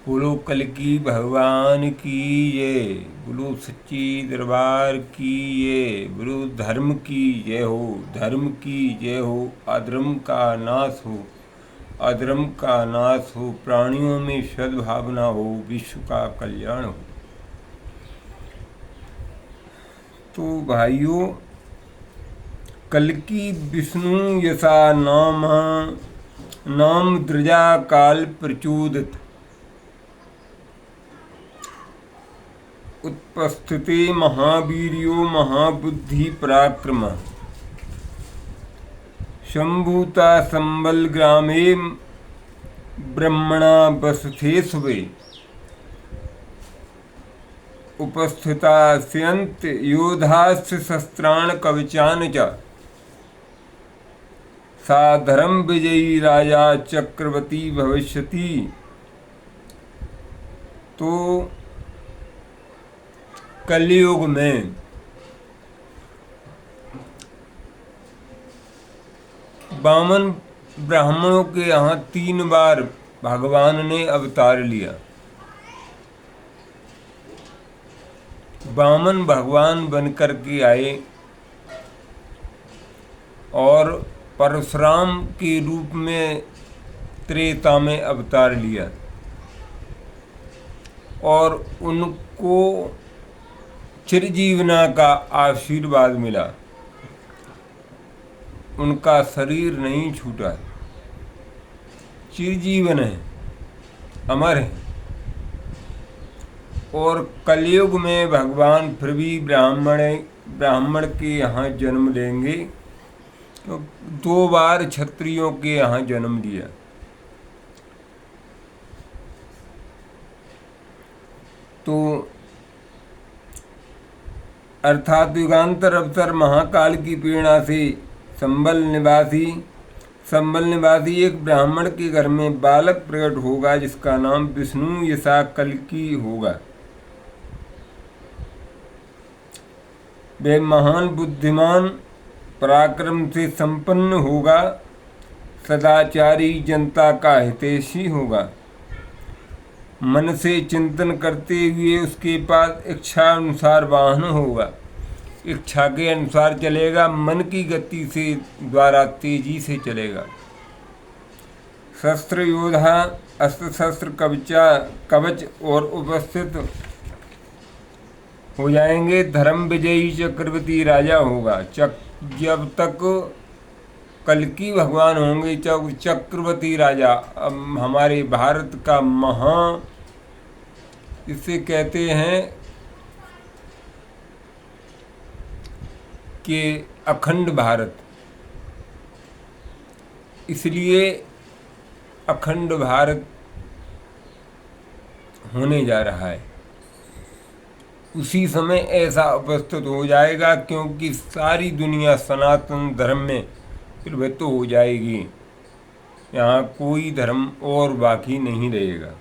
बोलो कल्कि भगवान की ये, बोलो सच्ची दरबार की ये, बोलो धर्म की जय हो, धर्म की जय हो। अधर्म का नाश हो, अधर्म का नाश हो, प्राणियों में सद्भावना हो, विश्व का कल्याण हो। तो भाइयों, कल्कि विष्णु यशा नाम, नाम द्रजा काल प्रचोदित, उत्पस्थिते महावीर्यो महाबुद्धि पराक्रम, शंभूता संबल ग्रामे ब्रह्मणा बसथे सुवे, उपस्थिता स्यंत योधाश्च शस्त्राण कवचान च, सा धर्म विजयी राजा चक्रवर्ती भविष्यति। तो कलयुग में वामन ब्राह्मणों के यहाँ 3 बार भगवान ने अवतार लिया। वामन भगवान बनकर के आए और परशुराम के रूप में त्रेता में अवतार लिया और उनको चिरजीवना का आशीर्वाद मिला। उनका शरीर नहीं छूटा, चिरजीवन है, अमर है। और कलयुग में भगवान फिर भी ब्राह्मण के यहाँ जन्म लेंगे, तो 2 बार क्षत्रियों के यहाँ जन्म लिया। तो अर्थात युगांतर अवसर महाकाल की प्रेरणा से संबल निवासी एक ब्राह्मण के घर में बालक प्रकट होगा, जिसका नाम विष्णु यशा कल्कि होगा। वह महान बुद्धिमान पराक्रम से संपन्न होगा, सदाचारी जनता का हितैषी होगा। मन से चिंतन करते हुए उसके पास इच्छा अनुसार वाहन होगा, इच्छा के अनुसार चलेगा, मन की गति से द्वारा तेजी से चलेगा। शस्त्र योद्धा, अस्त्र शस्त्र कवच और उपस्थित हो जाएंगे। धर्म विजयी चक्रवर्ती राजा होगा। जब तक कल्कि भगवान होंगे चक्रवर्ती राजा, हमारे भारत का इसे कहते हैं कि अखंड भारत, इसलिए अखंड भारत होने जा रहा है। उसी समय ऐसा उपस्थित हो जाएगा, क्योंकि सारी दुनिया सनातन धर्म में प्रवृत्त हो जाएगी। यहाँ कोई धर्म और बाकी नहीं रहेगा।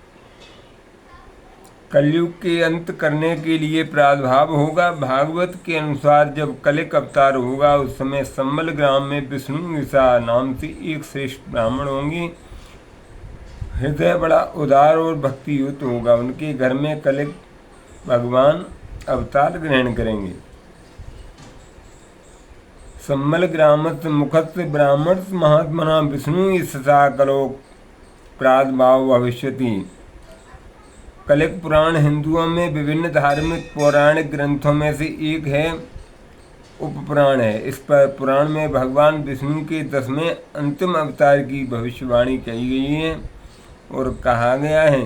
कलयुग के अंत करने के लिए प्रादुर्भाव होगा। भागवत के अनुसार जब कलिक अवतार होगा, उस समय संबल ग्राम में विष्णु यशा नाम से एक श्रेष्ठ ब्राह्मण होंगे। हृदय बड़ा उदार और भक्तियुक्त होगा। उनके घर में कलिक भगवान अवतार ग्रहण करेंगे। संबल ग्रामस्य मुखस्य ब्राह्मणस्य महात्मना विष्णु यशसा कलो प्रादुर्भाव भविष्यति। कलिक पुराण हिंदुओं में विभिन्न धार्मिक पौराणिक ग्रंथों में से एक है, उपपुराण है। इस पर पुराण में भगवान विष्णु के 10वें अंतिम अवतार की भविष्यवाणी कही गई है और कहा गया है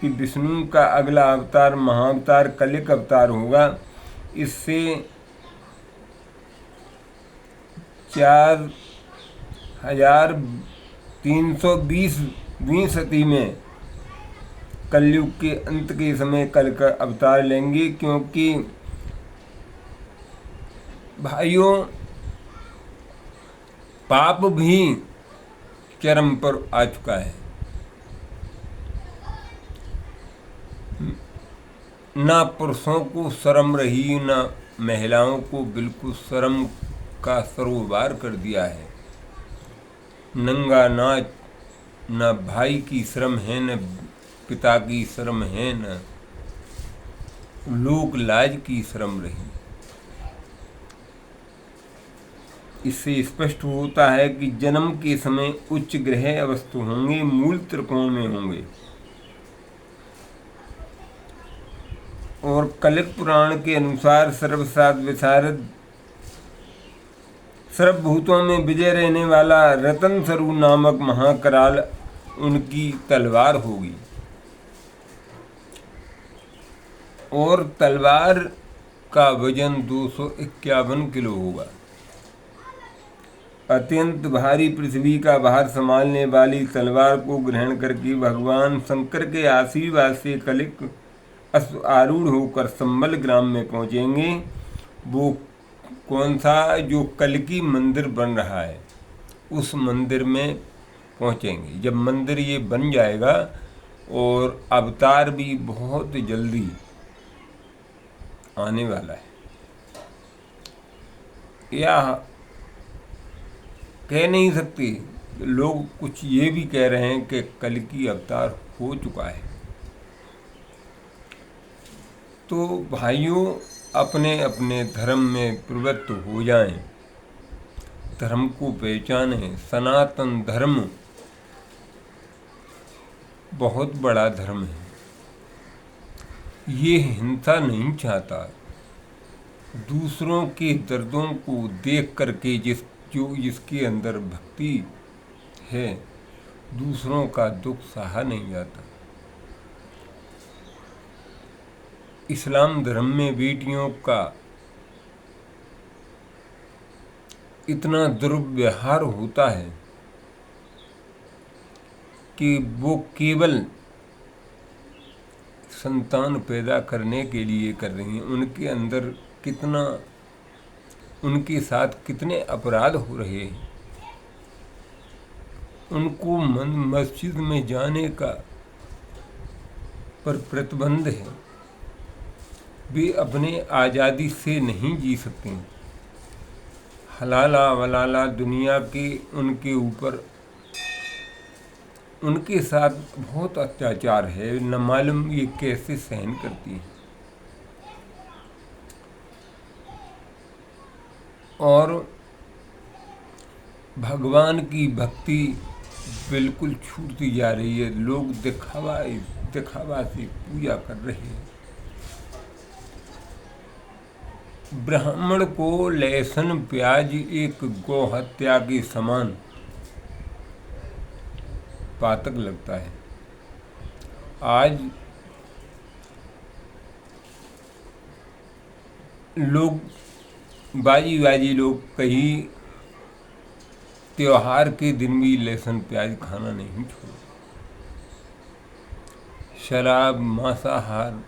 कि विष्णु का अगला अवतार महाअवतार कलिक अवतार होगा। इससे 4320वीं सदी में कलयुग के अंत के समय कल का अवतार लेंगे। क्योंकि भाइयों, पाप भी चरम पर आ चुका है। ना पुरुषों को शर्म रही, ना महिलाओं को बिल्कुल शर्म का सरोवर कर दिया है। नंगा नाच, न भाई की शर्म है, न पिता की शर्म है न, लोक लाज की शर्म रही। इससे स्पष्ट होता है कि जन्म के समय उच्च ग्रह अवस्थ होंगे, मूल त्रिकोण में होंगे। और कलिक पुराण के अनुसार सर्वसात विशारद, सर्वभूतों में विजय रहने वाला रतन सरु नामक महाकराल उनकी तलवार होगी। और तलवार का वजन 251 किलो होगा। अत्यंत भारी पृथ्वी का भार संभालने वाली तलवार को ग्रहण करके भगवान शंकर के आशीर्वाद से कलिक अश्व आरूढ़ होकर संबल ग्राम में पहुंचेंगे। वो कौन सा? जो कल्कि मंदिर बन रहा है, उस मंदिर में पहुंचेंगे। जब मंदिर ये बन जाएगा और अवतार भी बहुत जल्दी आने वाला है, या कह नहीं सकते, लोग कुछ ये भी कह रहे हैं कि कल्कि अवतार हो चुका है। तो भाइयों, अपने अपने धर्म में प्रवृत्त हो जाएं, धर्म को पहचानें। सनातन धर्म बहुत बड़ा धर्म है। ये हिंसा नहीं चाहता। दूसरों के दर्दों को देख करके जिसके अंदर भक्ति है, दूसरों का दुख सहा नहीं जाता। इस्लाम धर्म में बेटियों का इतना दुर्व्यवहार होता है कि वो केवल संतान पैदा करने के लिए कर रही हैं। उनके अंदर कितना, उनके साथ कितने अपराध हो रहे हैं। उनको मस्जिद में जाने का पर प्रतिबंध है। वे अपने आज़ादी से नहीं जी सकते। हलाला वलाला दुनिया के उनके ऊपर, उनके साथ बहुत अत्याचार है। न मालूम ये कैसे सहन करती है। और भगवान की भक्ति बिल्कुल छूटती जा रही है। लोग दिखावा से पूजा कर रहे हैं। ब्राह्मण को लहसुन प्याज एक गौ हत्या के समान पातक लगता है। आज लोग बाजी लोग कहीं त्योहार के दिन भी लहसुन प्याज खाना नहीं छोड़ते। शराब, मांसाहार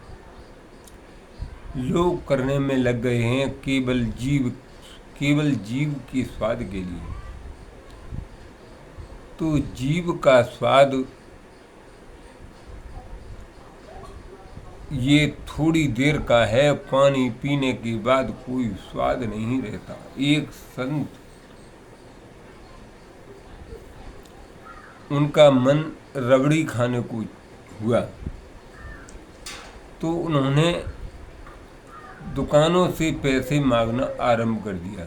लोग करने में लग गए हैं, केवल जीव के स्वाद के लिए। तो जीव का स्वाद ये थोड़ी देर का है। पानी पीने के बाद कोई स्वाद नहीं रहता। एक संत, उनका मन रबड़ी खाने को हुआ तो उन्होंने दुकानों से पैसे मांगना आरंभ कर दिया।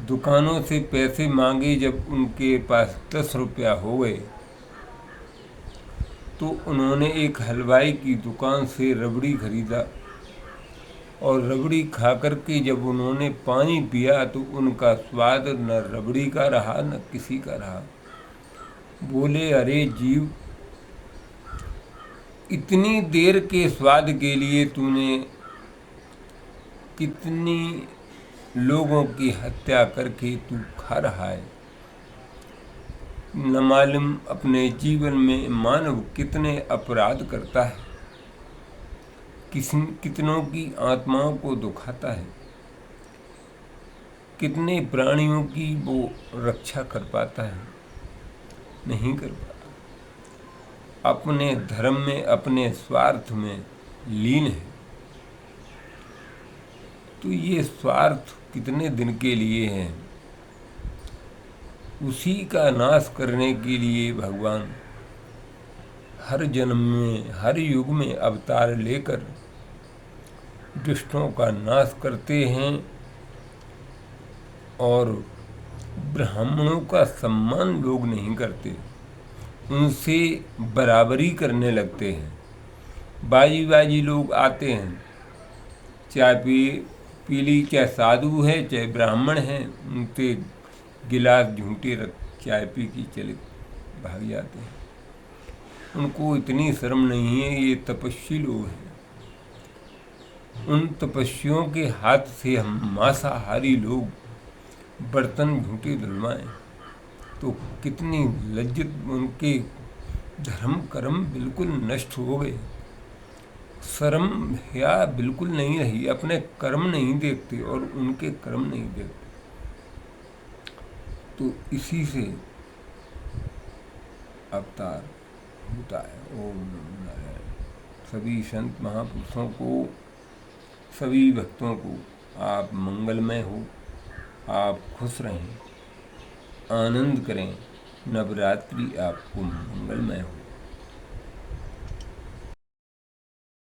दुकानों से पैसे मांगे। जब उनके पास 10 रुपया हो गए तो उन्होंने एक हलवाई की दुकान से रबड़ी खरीदा। और रबड़ी खा कर के जब उन्होंने पानी पिया तो उनका स्वाद न रबड़ी का रहा न किसी का रहा। बोले, अरे जीव, इतनी देर के स्वाद के लिए तूने कितनी लोगों की हत्या करके तू खा रहा है। न मालूम अपने जीवन में मानव कितने अपराध करता है, कितनों की आत्माओं को दुखाता है, कितने प्राणियों की वो रक्षा कर पाता है। नहीं कर पाता। अपने धर्म में, अपने स्वार्थ में लीन है। तो ये स्वार्थ कितने दिन के लिए है? उसी का नाश करने के लिए भगवान हर जन्म में, हर युग में अवतार लेकर दुष्टों का नाश करते हैं और ब्राह्मणों का सम्मान लोग नहीं करते, उनसे बराबरी करने लगते हैं। बाजी बाजी लोग आते हैं, चाय पीली, चाहे साधु है चाहे ब्राह्मण है, उनसे गिलास झूठे रख चाय पी के चले भाग जाते हैं। उनको इतनी शर्म नहीं है, ये तपस्वी लोग हैं। उन तपस्वियों के हाथ से हम मांसाहारी लोग बर्तन झूठे धुलवाएं तो कितनी लज्जत, उनके धर्म कर्म बिल्कुल नष्ट हो गए। शर्म हया बिल्कुल नहीं रही, अपने कर्म नहीं देखते और उनके कर्म नहीं देखते। तो इसी से अवतार होता है। ओम नमो नारायण। सभी संत महापुरुषों को, सभी भक्तों को आप मंगलमय हो, आप खुश रहें, आनंद करें, नवरात्रि आपको मंगलमय हो।